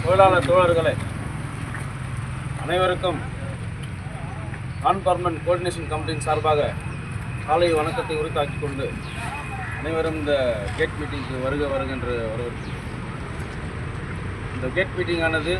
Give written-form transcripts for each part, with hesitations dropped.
தொழிலாளர் தோழர்களே, அனைவருக்கும் நான் பர்மனன்ட் கோஆர்டினேஷன் கமிட்டியின் சார்பாக காலை வணக்கத்தை உரித்தாக்கிக் கொண்டு அனைவரும் இந்த கேட் மீட்டிங்க்கு வருக என்று வரவேற்கிறேன். இந்த கேட் மீட்டிங்கானது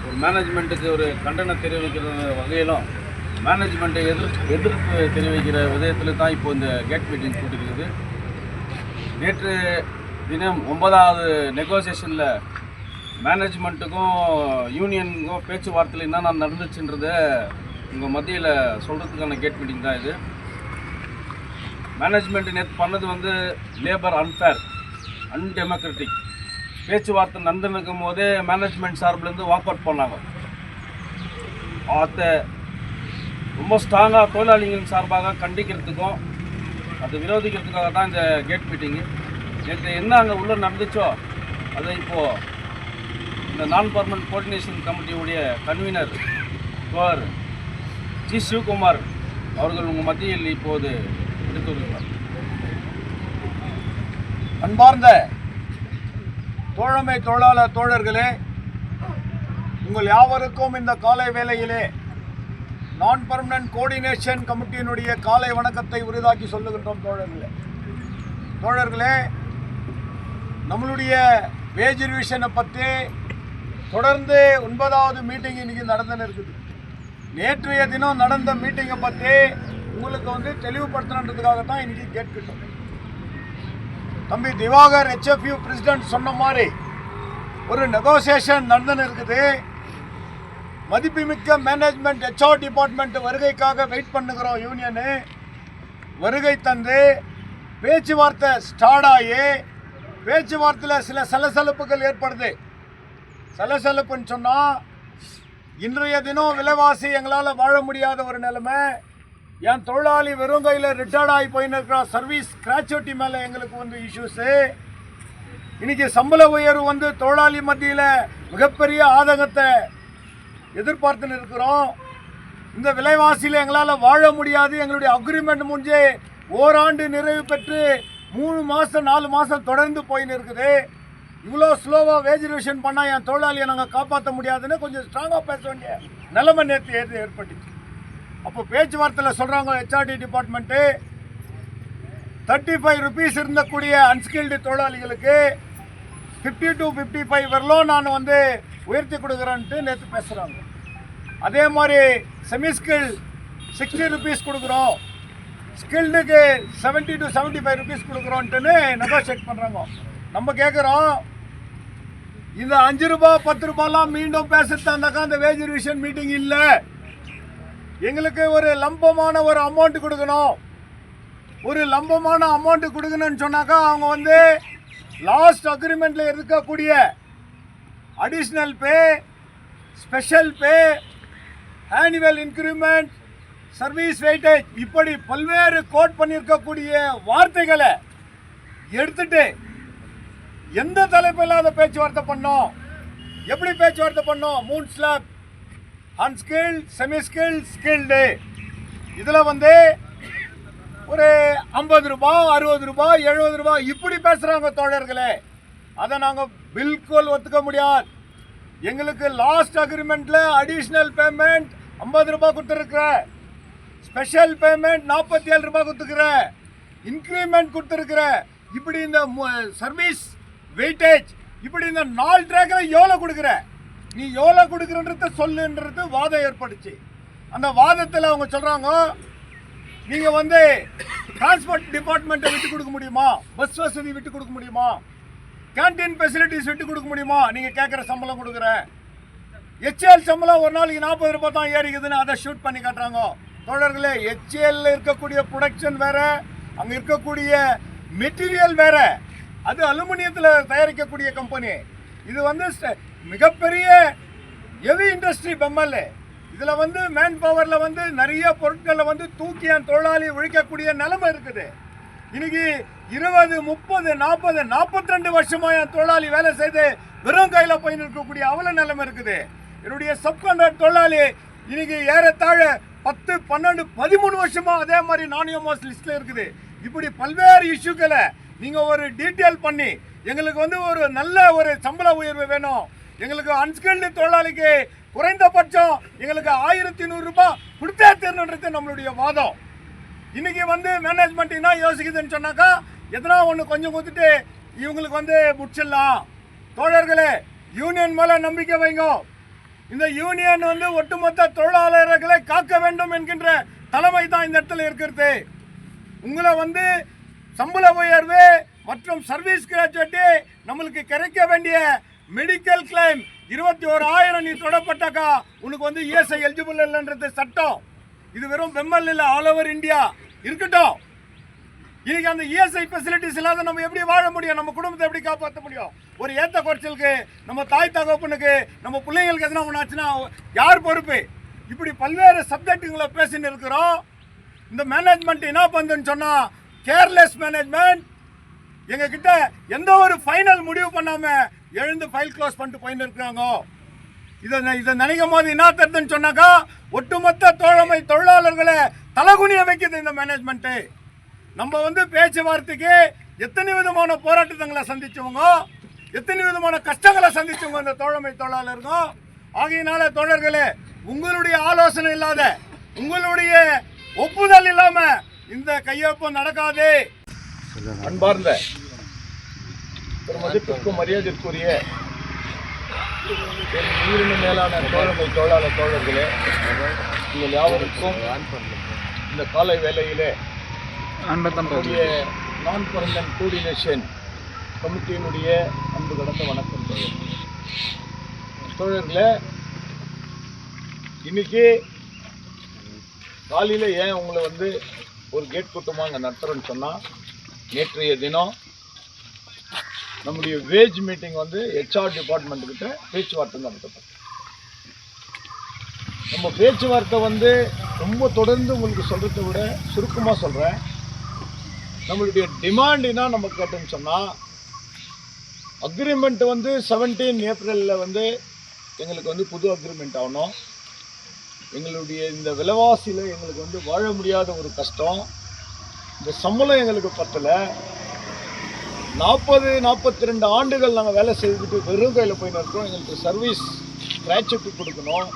ஒரு மேனேஜ்மெண்ட்டுக்கு ஒரு கண்டனம் தெரிவிக்கிற வகையிலும் மேனேஜ்மெண்ட்டை எதிர்ப்பு தெரிவிக்கிற விதத்தில் தான் இப்போ இந்த கேட் மீட்டிங் கூட்டிருக்குது. நேற்று தினம் 9வது நெகோசியேஷனில் மேனேஜ்மெண்ட்டுக்கும் யூனியனுக்கும் பேச்சுவார்த்தையில் என்னென்ன நடந்துச்சுன்றதை உங்கள் மத்தியில் சொல்கிறதுக்கான கேட் மீட்டிங் தான் இது. மேனேஜ்மெண்ட் நேற்று பண்ணது லேபர் அன்ஃபேர், அன்டெமோக்ராட்டிக். பேச்சுவார்த்தை நடந்துருக்கும் போதே மேனேஜ்மெண்ட் சார்பிலேருந்து வாக் அவுட் பண்ணாங்க. அதை ரொம்ப ஸ்ட்ராங்காக தொழிலாளிகளின் சார்பாக கண்டிக்கிறதுக்கும் அதை விரோதிக்கிறதுக்காக தான் இந்த கேட் மீட்டிங்கு. நேற்று என்ன அங்கே உள்ளே நடந்துச்சோ அதை இப்போது இந்த நான் பர்மனன்ட் கோஆர்டினேஷன் கமிட்டியுடைய கன்வீனர் தோழர் ஜி சிவகுமார் அவர்கள் உங்கள் மத்தியில் இப்போது எடுத்துள்ளார். அன்பார்ந்த தோழமை தொழிலாளர் தோழர்களே, உங்கள் யாவருக்கும் இந்த காலை வேளையிலே நான் பர்மனன்ட் கோஆர்டினேஷன் கமிட்டியினுடைய காலை வணக்கத்தை உரிதாக்கி சொல்லுகின்றோம். தோழர்களே, நம்மளுடைய வேஜ் ரிவிஷனை பற்றி தொடர்ந்து 9வது மீட்டிங் இன்றைக்கி நடந்துன்னு இருக்குது. நேற்றைய தினம் நடந்த மீட்டிங்கை பற்றி உங்களுக்கு தெளிவுபடுத்தணுன்றதுக்காக தான் இன்றைக்கி கேட்கிட்டோம். தம்பி திவாகர் HFU பிரசிடென்ட் சொன்ன மாதிரி ஒரு நெகோசியேஷன் நடந்துன்னு இருக்குது. மதிப்புமிக்க மேனேஜ்மெண்ட் HR டிபார்ட்மெண்ட் வருகைக்காக வெயிட் பண்ணுகிறோம். யூனியனு வருகை தந்து பேச்சுவார்த்தை ஸ்டார்ட் ஆகி பேச்சுவார்த்தையில் சில சலசலப்புகள் ஏற்படுது. சலசலப்புன்னு சொன்னால், இன்றைய தினம் விலைவாசி எங்களால் வாழ முடியாத ஒரு நிலைமை. என் தொழிலாளி வெறும் கையில் ரிட்டையர்ட் ஆகி போயின்னு இருக்கிற சர்வீஸ் கிராச்சுவிட்டி மேலே எங்களுக்கு இஷ்யூஸு. இன்றைக்கி சம்பள உயர்வு தொழிலாளி மத்தியில் மிகப்பெரிய ஆதங்கத்தை எதிர்பார்த்துன்னு இருக்கிறோம். இந்த விலைவாசியில் எங்களால் வாழ முடியாது. எங்களுடைய அக்ரிமெண்ட் முடிஞ்சு ஓராண்டு நிறைவு பெற்று 3 மாதம் 4 மாதம் தொடர்ந்து போயின்னு இருக்குது. இவ்வளோ ஸ்லோவாக வேஜ் ரிவிஷன் பண்ணால் என் தொழிலாளியை நாங்கள் காப்பாற்ற முடியாதுன்னு கொஞ்சம் ஸ்ட்ராங்காக பேச வேண்டிய நிலைமை நேற்று ஏற்பட்டுச்சு. அப்போ பேச்சுவார்த்தையில் சொல்கிறாங்க, HRD டிபார்ட்மெண்ட்டு 35 rupees இருந்தக்கூடிய அன்ஸ்கில்டு தொழிலாளிகளுக்கு 50 to 55 வரலும் நான் உயர்த்தி கொடுக்குறேன்ட்டு நேற்று பேசுகிறாங்க. அதே மாதிரி செமிஸ்கில் 60 rupees கொடுக்குறோம், ஸ்கில்டுக்கு 70 to 75 rupees கொடுக்குறோன்ட்டுன்னு நெகோஷியேட் பண்ணுறாங்க. நம்ம கேட்குறோம், இந்த 5 ரூபாய் 10 ரூபாய்லாம் மீண்டும் பேசுறதாந்தாக்கா அந்த வேஜ் ரிவிஷன் மீட்டிங் இல்லை. எங்களுக்கு ஒரு லம்பமான ஒரு அமௌண்ட் கொடுக்கணும். ஒரு லம்பமான அமௌண்ட் கொடுக்கணும்னு சொன்னாக்கா அவங்க லாஸ்ட் அக்ரிமெண்ட்டில் இருக்கக்கூடிய அடிஷ்னல் பே, ஸ்பெஷல் பே, ஆனுவல் இன்க்ரிமெண்ட், சர்வீஸ் வெயிட்டேஜ், இப்படி பல்வேறு கோட் பண்ணியிருக்கக்கூடிய வார்த்தைகளை எடுத்துட்டு எந்த தலைப்பு இல்லாத பேச்சுவார்த்தை பண்ணோம். எப்படி பேச்சுவார்த்தை பண்ணோம்? 3 ஸ்லாப், அன்ஸ்கில்டு, செமிஸ்கில்டு, ஸ்கில்டு. இதில் ஒரு 50 ரூபாய், 60 ரூபாய், 70 ரூபாய் இப்படி பேசுகிறாங்க தோழர்களே. அதை நாங்கள் பில்குல் ஒத்துக்க முடியாது. எங்களுக்கு லாஸ்ட் அக்ரிமெண்ட்டில் அடிஷ்னல் பேமெண்ட் 50 ரூபாய் கொடுத்துருக்குற, ஸ்பெஷல் பேமெண்ட் 47 ரூபாய் கொடுத்துருக்குற, இன்க்ரிமெண்ட் கொடுத்துருக்குற, இப்படி இந்த சர்வீஸ் வெயிட்டேஜ், இப்படி இந்த 4 ட்ராக்கில் எவ்வளோ கொடுக்குற, நீ எவ்வளோ கொடுக்குறன்றத சொல்லுன்றது வாதம் ஏற்படுச்சு. அந்த வாதத்தில் அவங்க சொல்கிறாங்க, நீங்கள் டிரான்ஸ்போர்ட் டிபார்ட்மெண்ட்டை விட்டு கொடுக்க முடியுமா, பஸ் வசதி விட்டு கொடுக்க முடியுமா, கேன்டீன் ஃபெசிலிட்டிஸ் விட்டு கொடுக்க முடியுமா, நீங்கள் கேட்குற சம்பளம் கொடுக்குற. HCL சம்பளம் ஒரு நாளைக்கு 40 ரூபாய் தான் ஏறிக்குதுன்னு அதை ஷூட் பண்ணி காட்டுறாங்க. தோழர்களே, HCL இருக்கக்கூடிய ப்ரொடக்ஷன் வேறு, அங்கே இருக்கக்கூடிய மெட்டீரியல் வேறு. அது அலுமினியத்தில் தயாரிக்கக்கூடிய கம்பெனி. இது மிகப்பெரிய ஹெவி இண்டஸ்ட்ரி பெம்மல். இதில் மேன் பவரில் நிறைய பொருட்களை தூக்கி என் தொழிலாளி உழைக்கக்கூடிய நிலைமை இருக்குது. இன்னைக்கு 20, 30, 40, 42 வருஷமாக என் தொழிலாளி வேலை செய்து வெறும் கையில் போய் இருக்கக்கூடிய அவல நிலைமை இருக்குது. என்னுடைய சப்கான்ட்ராக்ட் தொழிலாளி இன்னைக்கு ஏறத்தாழ 10, 12, 13 வருஷமா அதே மாதிரி நான்எம்ஓஎஸ் லிஸ்ட்ல இருக்குது. இப்படி பல்வேறு இஷ்யூக்களை நீங்க ஒரு டீட்டெயில் பண்ணி எங்களுக்கு வந்து ஒரு நல்ல ஒரு சம்பள உயர்வு வேணும், எங்களுக்கு அன்ஸ்கில்டு தொழிலாளிக்கு குறைந்தபட்சம் எங்களுக்கு 1100 ரூபாய் கொடுத்தே தரணுன்றது நம்மளுடைய வாதம். இன்னைக்கு வந்து மேனேஜ்மெண்ட் என்ன யோசிக்குதுன்னு சொன்னாக்கா, எதனா ஒன்று கொஞ்சம் கொடுத்துட்டு இவங்களுக்கு வந்து முடிச்சிடலாம். தோழர்களே, யூனியன் மேலே நம்பிக்கை வைங்க. இந்த யூனியன் வந்து ஒட்டுமொத்த தொழிலாளர்களை காக்க வேண்டும் என்கின்ற தலைமை தான் இந்த இடத்துல இருக்கிறது. உங்களை வந்து சம்பள உயர்வு மற்றும் சர்வீஸ் கிராஜுவேட்டு நம்மளுக்கு கிடைக்க வேண்டிய மெடிக்கல் கிளைம் 21,000 நீ தொடப்பட்டாக்கா உனக்கு வந்து இஎஸ்ஐ எலிஜிபிள் இல்லைன்றது சட்டம். இது வெறும் பெம்மல் இல்லை, ஆல் ஓவர் இந்தியா இருக்கட்டும். இன்னைக்கு அந்த இஎஸ்ஐ ஃபெசிலிட்டிஸ் இல்லாத நம்ம எப்படி வாழ முடியும்? நம்ம குடும்பத்தை எப்படி காப்பாற்ற முடியும்? ஒரு ஏத்த குறைச்சலுக்கு நம்ம தாய் தகப்பனுக்கு நம்ம பிள்ளைங்களுக்கு எதனா ஒன்று ஆச்சுன்னா யார் பொறுப்பு? இப்படி பல்வேறு சப்ஜெக்டுங்களை பேசின்னு இருக்கிறோம். இந்த மேனேஜ்மெண்ட் என்ன பண்ணுன்னு சொன்னா கேர்லெஸ் மேனேஜ்மெண்ட். எங்ககிட்ட எந்த ஒரு ஃபைனல் முடிவு பண்ணாம எழுந்து ஃபைல் க்ளோஸ் பண்ணிட்டு போயின்னு இருக்கிறாங்க. இதை நினைக்கும் போது என்ன தருதுன்னு சொன்னாக்கா, ஒட்டுமொத்த தோழமை தொழிலாளர்களை தலகுனிய வைக்குது இந்த மேனேஜ்மெண்ட்டு. நம்ம வந்து பேச்சுவார்த்தைக்கு எத்தனை விதமான போராட்டங்களை சந்திச்சவங்க, எத்தனை விதமான கஷ்டங்களை சந்திச்சவங்க இந்த தோழமை தொழிலாளர்கள். ஆகையினால தோழர்களே, உங்களுடைய ஆலோசனை இல்லாத, உங்களுடைய ஒப்புதல் இல்லாம இந்த கையொப்பம் நடக்காது. அன்பார்ந்த மதிப்பிற்கும் மரியாதைக்குரிய உயிரின மேலான தோழமை தொழிலாளர் தோழர்களே, நீங்கள் யாவருக்கும் இந்த காலை வேளையிலே நான் பர்மனன்ட் கோஆர்டினேஷன் கமிட்டியினுடைய அன்பு கடந்த வணக்கம் தோழர்களே. இன்னைக்கு காலையில் ஏன் உங்களை வந்து ஒரு கேட் கூட்டமாக அங்கே நடத்துகிறோன்னு சொன்னால், நேற்றைய தினம் நம்முடைய வேஜ் மீட்டிங் வந்து ஹெச்ஆர் டிபார்ட்மெண்ட்டுக்கிட்ட பேச்சுவார்த்தை நடத்தப்பட்டது. நம்ம பேச்சுவார்த்தை வந்து ரொம்ப தொடர்ந்து உங்களுக்கு சொல்கிறத விட சுருக்கமாக சொல்கிறேன். நம்மளுடைய டிமாண்ட் என்ன நம்ம கேட்டோன்னு சொன்னால், அக்ரிமெண்ட் வந்து 17 ஏப்ரலில் வந்து எங்களுக்கு வந்து புது அக்ரிமெண்ட் ஆகணும். எங்களுடைய இந்த விலைவாசியில் எங்களுக்கு வந்து வாழ முடியாத ஒரு கஷ்டம். இந்த சம்பளம் எங்களுக்கு பத்தலை. 42 ஆண்டுகள் நாங்கள் வேலை செய்துட்டு வெறும் கையில் போயின்னு இருக்கோம். எங்களுக்கு சர்வீஸ் கிராஜுவேட்டு கொடுக்கணும்.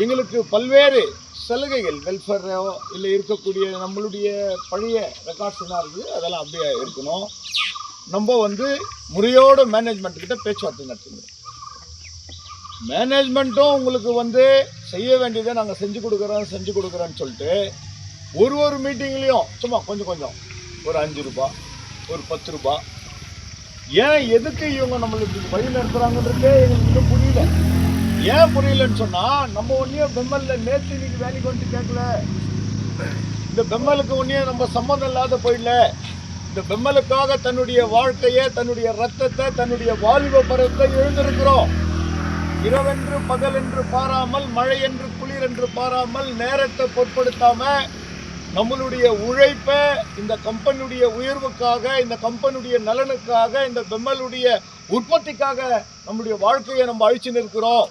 எங்களுக்கு பல்வேறு சலுகைகள், வெல்ஃபேரோ இல்லை இருக்கக்கூடிய நம்மளுடைய பழைய ரெக்கார்ட்ஸ் என்ன இருக்குது அதெல்லாம் அப்படியே இருக்கணும். நம்ம வந்து முறையோட மேனேஜ்மெண்ட்கிட்ட பேச்சுவார்த்தை நடத்தணும். மேனேஜ்மெண்ட்டும் உங்களுக்கு வந்து செய்ய வேண்டியதை நாங்கள் செஞ்சு கொடுக்குறோன்னு சொல்லிட்டு ஒரு மீட்டிங்லேயும் சும்மா கொஞ்சம் ஒரு 5 ரூபாய், ஒரு 10 ரூபாய், ஏன் எதுக்கு இவங்க நம்மளுக்கு வழி நடத்துகிறாங்கன்றதே எங்களுக்கு இன்னும் புரியல. ஏன் புரியலன்னு சொன்னால், நம்ம ஒன்றையும் பெம்மலில் நேற்று இன்னைக்கு வேலைக்கு வந்துட்டு கேட்கல. இந்த பெம்மலுக்கு ஒன்றையும் நம்ம சம்மந்தம் இல்லாத போயிடல. இந்த பெம்மலுக்காக தன்னுடைய வாழ்க்கையை, தன்னுடைய ரத்தத்தை, தன்னுடைய வாலிப பருவத்தை எழுந்திருக்கிறோம். இரவென்று பகலென்று பாராமல், மழை என்று குளிர் என்று பாராமல், நேரத்தை பொருட்படுத்தாம நம்மளுடைய உழைப்பை இந்த கம்பெனியுடைய உயர்வுக்காக, இந்த கம்பெனியுடைய நலனுக்காக, இந்த பெம்மலுடைய உற்பத்திக்காக நம்முடைய வாழ்க்கையை நம்ம அழிச்சுன்னு இருக்கிறோம்.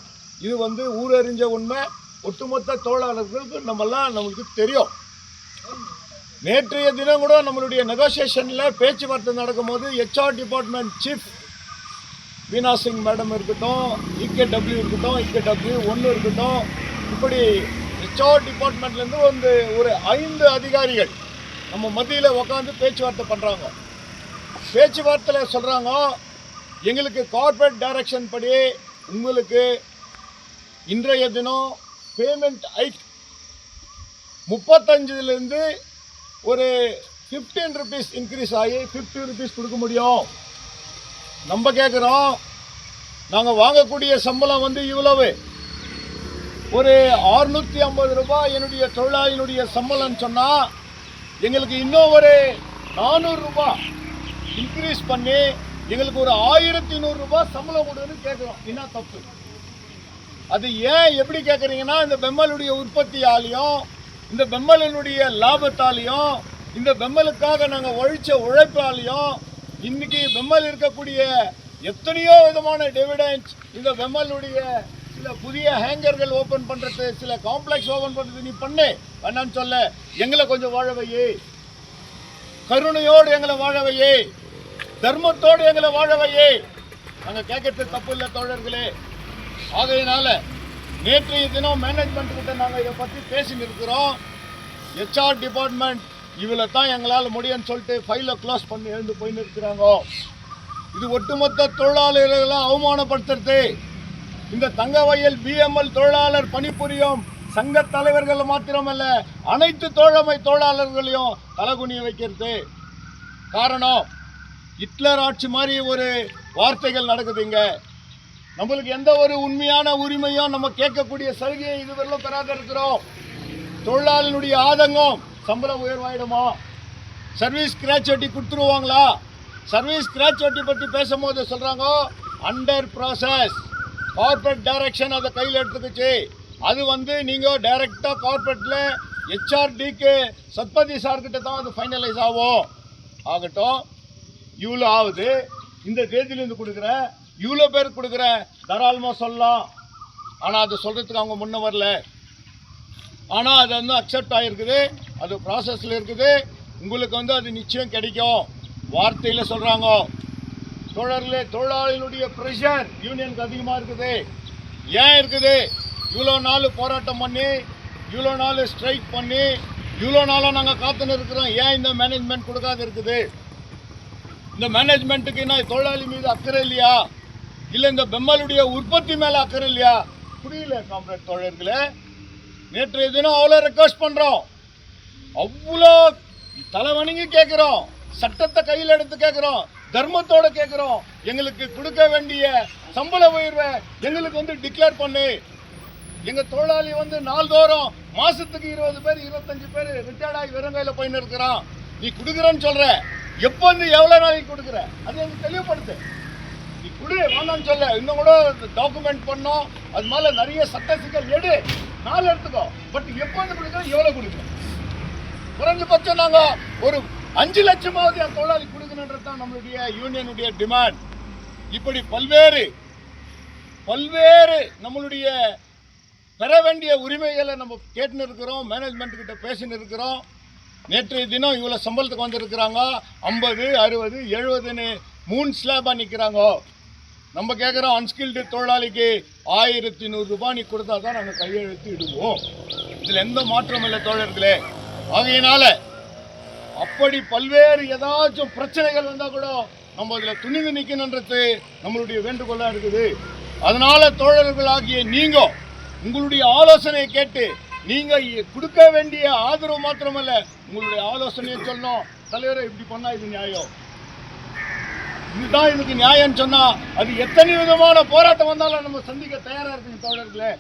இது வந்து ஊரறிஞ்ச உண்மை. ஒட்டுமொத்த தொழிலாளர்களுக்கு நம்மளுக்கு தெரியும். நேற்றைய தினம் கூட நம்மளுடைய நெகோசியேஷனில் பேச்சுவார்த்தை நடக்கும்போது ஹெச்ஆர் டிபார்ட்மெண்ட் சீஃப் வீணா சிங் மேடம் இருக்கட்டும், இகேடபிள்யூ இருக்கட்டும், இகேடபிள்யூ 1 இருக்கட்டும், இப்படி ஹெச்ஆர் டிபார்ட்மெண்ட்லேருந்து வந்து ஒரு 5 அதிகாரிகள் நம்ம மத்தியில் உட்காந்து பேச்சுவார்த்தை பண்ணுறாங்க. பேச்சுவார்த்தையில் சொல்கிறாங்க, எங்களுக்கு கார்ப்பரேட் டைரக்ஷன் படி உங்களுக்கு இன்றைய தினம் பேமெண்ட் ஹைக் 35லேருந்து ஒரு 15 rupees இன்க்ரீஸ் ஆகி 50 rupees கொடுக்க முடியும். நம்ம கேட்குறோம், நாங்கள் வாங்கக்கூடிய சம்பளம் வந்து இவ்வளவு, ஒரு 650 ரூபாய் என்னுடைய தொழிலாளியினுடைய சம்பளம்னு சொன்னால், எங்களுக்கு இன்னும் ஒரு 400 ரூபாய் இன்க்ரீஸ் பண்ணி எங்களுக்கு ஒரு 1100 ரூபாய் சம்பளம் கொடுன்னு கேட்குறோம். என்ன தப்பு? அது ஏன் எப்படி கேட்குறீங்கன்னா, இந்த பெம்மலுடைய உற்பத்தியாலையும், இந்த பெம்மலினுடைய லாபத்தாலையும், இந்த பெம்மலுக்காக நாங்கள் உழைப்பாலையும் இன்னைக்கு பெம்மல் இருக்கக்கூடிய எத்தனையோ விதமான டிவிடெண்ட்ஸ், இந்த பெம்மலுடைய சில புதிய ஹேங்கர்கள் ஓப்பன் பண்ணுறது, சில காம்ப்ளெக்ஸ் ஓப்பன் பண்ணுறது நீ பண்ணு, வேணான்னு சொல்ல. எங்களை கொஞ்சம் வாழ வையே, கருணையோடு எங்களை வாழ வையே, தர்மத்தோடு எங்களை வாழ வையே. நாங்கள் கேட்கறது தப்பு இல்லை தோழர்களே. ஆகையினால நேற்றைய தினம் மேனேஜ்மெண்ட் கிட்ட நாங்கள் இதை பற்றி பேசின்னு இருக்கிறோம். HR டிபார்ட்மெண்ட் இவ்வளோ தான் எங்களால் முடியும்னு சொல்லிட்டு ஃபைலை க்ளோஸ் பண்ணி எழுந்து போயின்னு இருக்கிறாங்க. இது ஒட்டுமொத்த தொழிலாளர்களெல்லாம் அவமானப்படுத்துறது. இந்த தங்கவயல் BML தொழிலாளர் பணிபுரியும் சங்க தலைவர்கள் மாத்திரமல்ல, அனைத்து தோழமை தொழிலாளர்களையும் தலகுனிய வைக்கிறது. காரணம், ஹிட்லர் ஆட்சி மாதிரி ஒரு வார்த்தைகள் நடக்குதுங்க. நம்மளுக்கு எந்த ஒரு உண்மையான உரிமையும் நம்ம கேட்கக்கூடிய சலுகையை இதுவரையிலும் பெறாத இருக்கிறோம். தொழிலாளினுடைய ஆதங்கம், சம்பள உயர்வாயிடுமா, சர்வீஸ் கிராச்சுவிட்டி கொடுத்துருவாங்களா? சர்வீஸ் கிராச்சுவிட்டி பற்றி பேசும்போது சொல்கிறாங்க அண்டர் ப்ராசஸ், கார்பரேட் டைரக்ஷன் அதை கையில் எடுத்துக்கிச்சு. அது நீங்கள் டைரெக்டாக கார்பரேட்டில் HRDக்கு சத்பதி சார்கிட்ட தான் அது ஃபைனலைஸ் ஆகட்டும். இவ்வளோ ஆகுது, இந்த தேதியிலேருந்து கொடுக்குறேன், இவ்வளோ பேருக்கு கொடுக்குறேன், தாராளமாக சொல்லலாம். ஆனால் அது சொல்கிறதுக்கு அவங்க முன்ன வரல. ஆனால் அது அக்செப்ட் ஆகிருக்குது, அது ப்ராசஸில் இருக்குது. உங்களுக்கு அது நிச்சயம் கிடைக்கும். வார்த்தையில் சொல்கிறாங்க. தோழர்களே, தொழிலாளிகளுடைய ப்ரெஷர் யூனியனுக்கு அதிகமாக இருக்குது. ஏன் இருக்குது? இவ்வளோ நாள் போராட்டம் பண்ணி, இவ்வளோ நாள் ஸ்ட்ரைக் பண்ணி, இவ்வளோ நாளாக நாங்கள் காத்துன்னு இருக்கிறோம். ஏன் இந்த மேனேஜ்மெண்ட் கொடுக்காது இருக்குது? இந்த மேனேஜ்மெண்ட்டுக்கு என்ன தொழிலாளி மீது அக்கறை இல்லையா? இல்லை இந்த பெம்மலுடைய உற்பத்தி மேலே அக்கறை இல்லையா? புரியல காம்ரேட் தோழர்களே. நேற்றைய தினம் அவ்வளோ ரெக்வஸ்ட் பண்ணுறோம், அவ்வளோ தலைவணிங்க கேட்குறோம், சட்டத்தை கையில் எடுத்து கேட்குறோம், தர்மத்தோடு கேட்குறோம். எங்களுக்கு கொடுக்க வேண்டிய சம்பள உயர்வை எங்களுக்கு டிக்ளேர் பண்ணு. எங்கள் தொழிலாளி நாள்தோறும் மாதத்துக்கு 20 பேர் 25 பேர் ரிட்டையர்ட் ஆகி வெறுங்கையில் போயின்னு இருக்கிறான். நீ கொடுக்குறேன்னு சொல்கிற, எப்போ எவ்வளோ நாளைக்கு கொடுக்குற? அது எனக்கு தெளிவுபடுத்து. நீ கொடு, வேணான்னு சொல்ல. இன்னும் கூட டாக்குமெண்ட் பண்ணோம், அது மேலே நிறைய சட்ட சிக்கல் எடு, நாள் எடுத்துக்கோ. பட் எப்போ கொடுக்குறோம், எவ்வளோ கொடுக்குறோம்? குறைஞ்சபட்சம் நாங்கள் ஒரு 5 லட்சமாவது என் தொழிலாளி கொடுக்கணுன்றது தான் நம்மளுடைய யூனியனுடைய டிமாண்ட். இப்படி பல்வேறு நம்மளுடைய பெற வேண்டிய உரிமைகளை நம்ம கேட்டுன்னு இருக்கிறோம், மேனேஜ்மெண்ட் கிட்ட பேசின்னு இருக்கிறோம். நேற்றைய தினம் இவ்வளோ சம்பளத்துக்கு வந்திருக்கிறாங்க, 50, 60, 70ன்னு 3 ஸ்லாபாக நிற்கிறாங்க. நம்ம கேட்குறோம், அன்ஸ்கில்டு தொழிலாளிக்கு 1100 ரூபாய் நீ கொடுத்தா தான் நாங்கள் கையெழுத்து இடுவோம். இதில் எந்த மாற்றம் இல்லை தோழர்களே. ஆகையினால அப்படி பல்வேறு ஏதாச்சும் பிரச்சனைகள் வந்தால் கூட நம்ம இதில் துணிந்து நிற்கணுன்றது நம்மளுடைய வேண்டுகோளாக இருக்குது. அதனால் தோழர்களாகிய நீங்கள் உங்களுடைய ஆலோசனையை கேட்டு நீங்கள் கொடுக்க வேண்டிய ஆதரவு மாத்திரமல்ல, உங்களுடைய ஆலோசனையை சொல்லணும். தலைவரை இப்படி பண்ணால் இது நியாயம், இதுதான் இதுக்கு நியாயம்னு சொன்னால் அது எத்தனை விதமான போராட்டம் வந்தாலும் நம்ம சந்திக்க தயாராக இருக்குங்க தோழர்களே.